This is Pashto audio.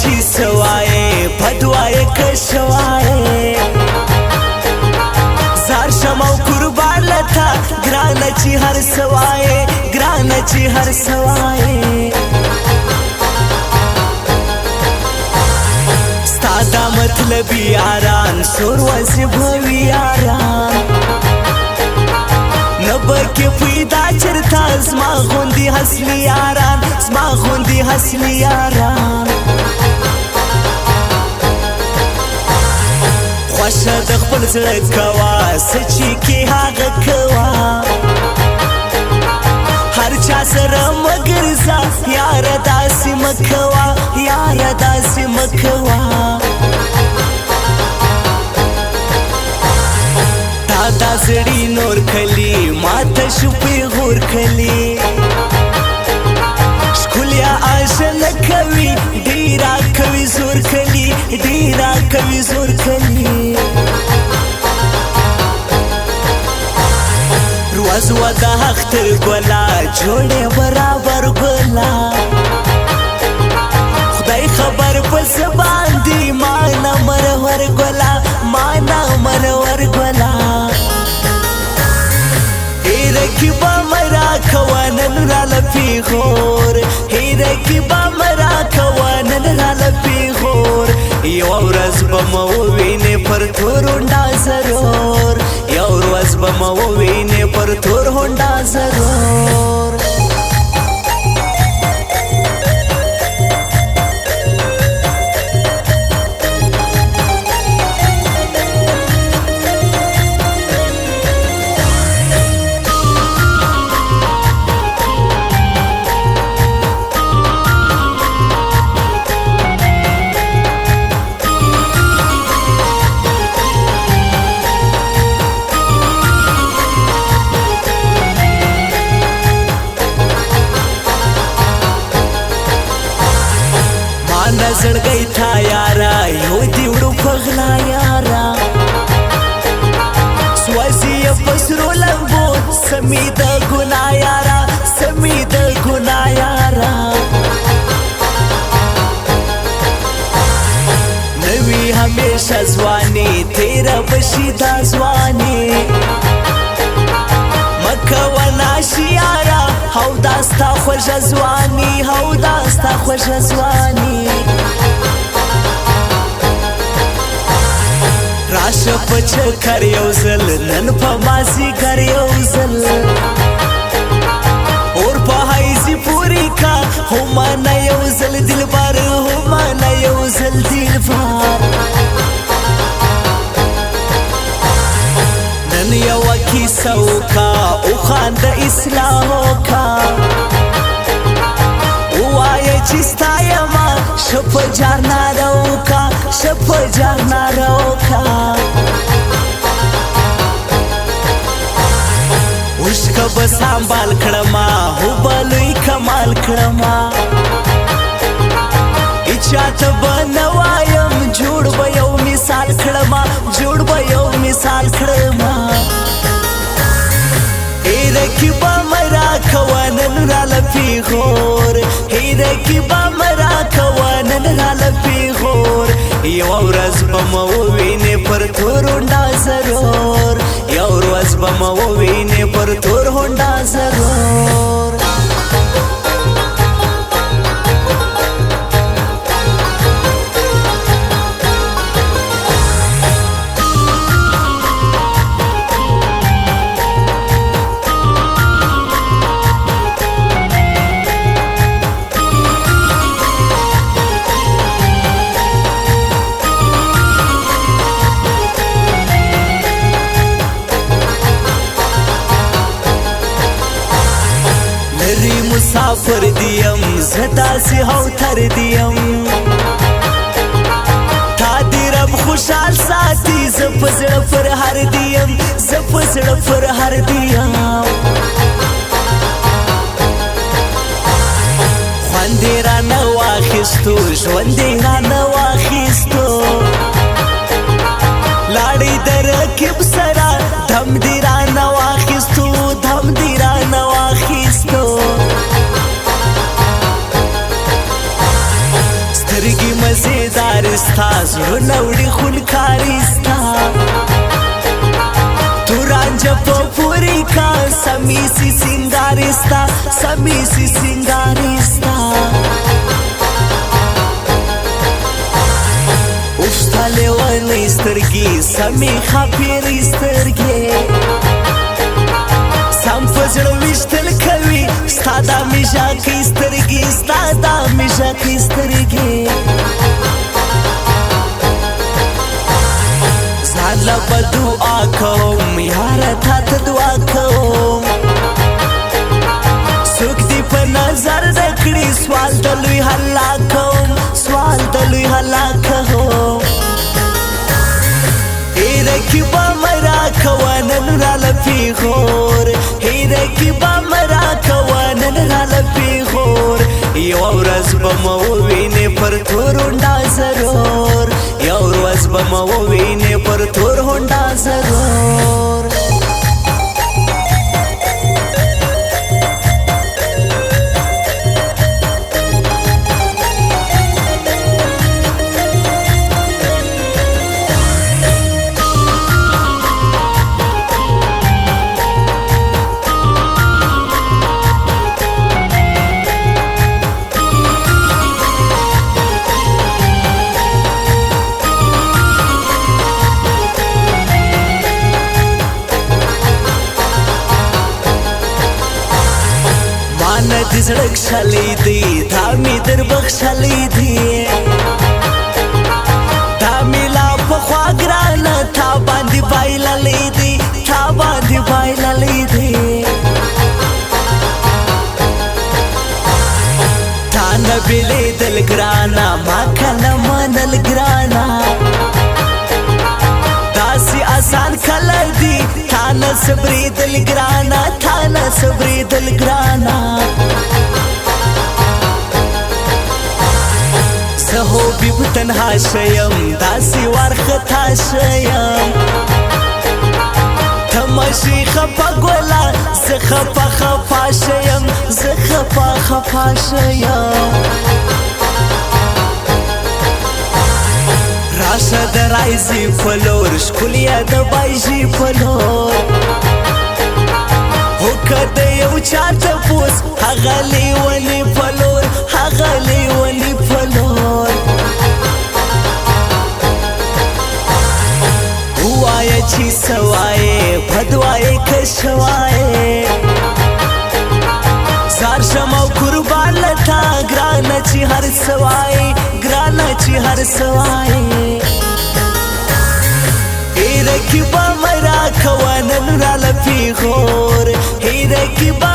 چې سوای پدوای کشوای زار شمو قربان لتا ګران چې هر سوای ګران چې هر سوای ستا دا مطلب یاران سور وزبوي یاران نبکی پیدا چرتا زما غوندی حسلی یاران زما غوندی حسلی یاران خوشه د خپل زړه کوا سچی کې هغه کوا هر چا سره مګرزا یار داسې مکوا یار داسې مکوا دا زړی نور کلی ماته شپې غور کلی شکولیا آشن کوي ډیرا کوي زور کلی ډیرا کوي زور کلی روز ودا اختر ګلا جوړه برابر ګلا خدای خبر پس باندې معنا مرور ګلا معنا مرور ګلا هیرکی با مرا کوانن را لپی غور هیرکی با مرا کوانن را لپی غور یو ورځ به مو وینې پر تور هونډا ضرور یو ورځ به مو وینې پر تور هونډا ضرور نظر گئی تھا یارا یو دیوڑو پغلا یارا سوازی پسرو لنبو سمید گناہ یارا سمید گناہ یارا نوی ہمیشہ زوانی تیرا بشیدہ زوانی مکہ و ناشی یارا هو داستا خوش زوانی هو داستا خوش زوانی راش پچ کر یو زل نن په مازی کر یو زل اور په هایزی پوری کا هما نه یو زل دلبر هما نه یو زل دلبر نن یو کی سوکا او خان د اسلام کا وای چستا یما شپ جارنا روکا شپ جارنا روکا وشکا بسامبال کړما هو بلوي کمال کړما اچات بنوایم جوړ به یو مثال کړما جوړ به یو مثال کړما هیرکی با مرا کوانن را لپی غور هیرکی با مرا کوانن را لپی غور یو ورځ به مو وینې پر تور هونډا ضرور یو ورځ به مو وینې پر تور هونډا ضرور مسافر دیم زدا سی هو تر دیم تا دی رب خوشحال ساتی زپزړه پر هر دیم زپزړه پر هر دیم خواندې را نه واخیستو ژوندې را نه واخیستو لاړې د رکب سره دم دې را نه واخیستو دم دې را نه واخیستو ستا زړونه وړي خونکاري ستا تورانجه په پورې کا سمیسي سینګاري ستا سمیسي سینګاري ستا اوف ستا لیونۍ سترګې سمې ښاپېرې سترګې سم په زړه ویشتل کوي ستا دا میژاکۍ سترګې ستا دا میژاکۍ سترګې ځان له به دعا کوم یاره تا ته دعا کوم څوک دې په نظر نه کړي سوال د لوی حلا کوم سوال د لوی حلا کوم هیره کې به مه راکوه نن راله پېغور هیره کې به مه راکوه نن راله پېغور یوه ورځ به مه ووینې پر تور هونډا ضرور یو ورځ به مه ووینې پر تور هونډا ضرور د زړه کښلی دی تا مې در بخښلی دی تا مې لا پخوا ګرانه تا باندې بایللی دی تا باندې بایللی دی تا نه بېلېدل ګرانه ما کله منل ګرانه داسې آسان کله دی تا نه صبرېدل ګرانه تا نه صبرېدل ګرانه زه هو بیب تنها شیم داسې وارخطا شیم ته مشي خفه ګوله زه خفه خفه شیم زه خفه خفه شیم راشه د رایزې په لور ښکليه د بایژې په لور هو که د یو چا تپوس هغه لیونې په لور هغه لیونې په لور ووایه چې څه وایې بد وایې که ښه وایې زار شم او قربان له تا ګرانه چې هر څه وایې ګرانه چې هر څه وایې هیره کې به مه راکوه نن راله پېغور هیره کې به